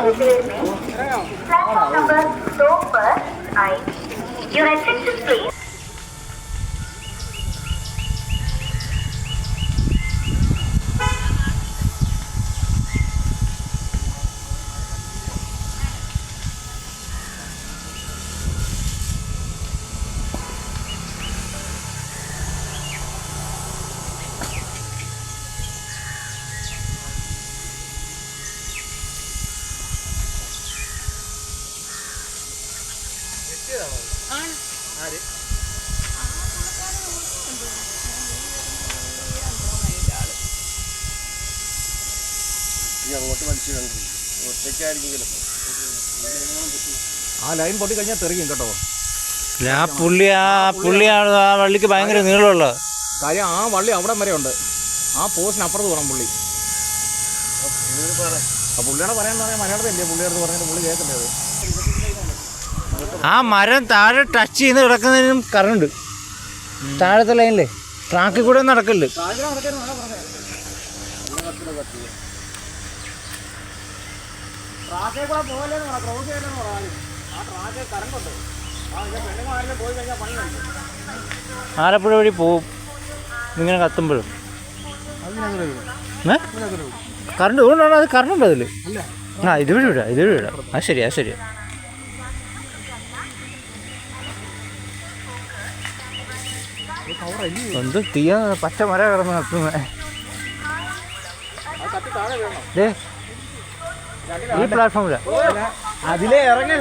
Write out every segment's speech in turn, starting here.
Platform number 2 पर आई. Your attention please. ആ line പൊട്ടി കഴിഞ്ഞാൽ തെറിയും കേട്ടോ. ആ പുള്ളിയാണ് ആ വള്ളിക്ക് ഭയങ്കര നീളമുള്ള കാര്യം. ആ വള്ളി അവിടം വരെ ഉണ്ട്. ആ പോസ്റ്റിനപ്പുറത്ത് പോകണം പുള്ളി. ആ പുള്ളിയോടെ പറയാന്ന് പറഞ്ഞാൽ മലയാളത്തില്ലേ പുള്ളിയോട് പറഞ്ഞിട്ട് പുള്ളി കേൾക്കുന്നത്. ആ മരം താഴെ ടച്ച് ചെയ്ത് കിടക്കുന്നതിനും കറണ്ട് താഴത്തെ ലൈനില്ലേ ട്രാക്കിൽ കൂടെ നടക്കില്ല. ആലപ്പുഴ വഴി പോവും ഇങ്ങനെ കത്തുമ്പോഴും. കറണ്ട് കൊണ്ടാണ് അത് കറണ്ടുണ്ടോ അതിൽ? ആ ഇതുവഴി വിടാം അത് ശരിയാ എന്ത് തീയ പച്ച മര കിടന്ന് കത്തുന്നത്. ഈ പ്ലാറ്റ്ഫോമില അതിലേ ഇറങ്ങി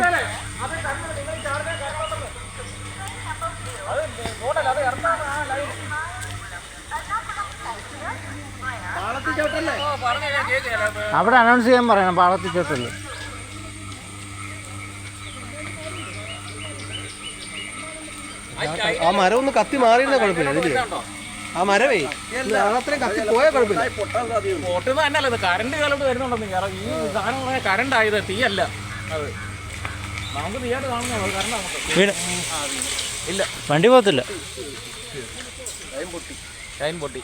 അവിടെ അനൗൺസ് ചെയ്യാൻ പറയണം. പാളത്തിൽ ചോട്ടല്ലേ ആ മരം ഒന്ന് കത്തി മാറിയിരുന്ന കുഴപ്പമില്ല. ഇതില് ആ മരവേ അത്രയും കത്തി പോയാൽ കുഴപ്പമില്ല. പൊട്ടുന്ന തന്നെയല്ല ഇത് കറണ്ട് കാലോട്ട് വരുന്നുണ്ടെന്ന്. ഈ സാധനം കറണ്ട് ആയത് തീയല്ല. അത് നമുക്ക് തീയായിട്ട് കാണുന്നു. കറണ്ട് ഇല്ല, വണ്ടി പോകത്തില്ല. ലൈൻ പൊട്ടി.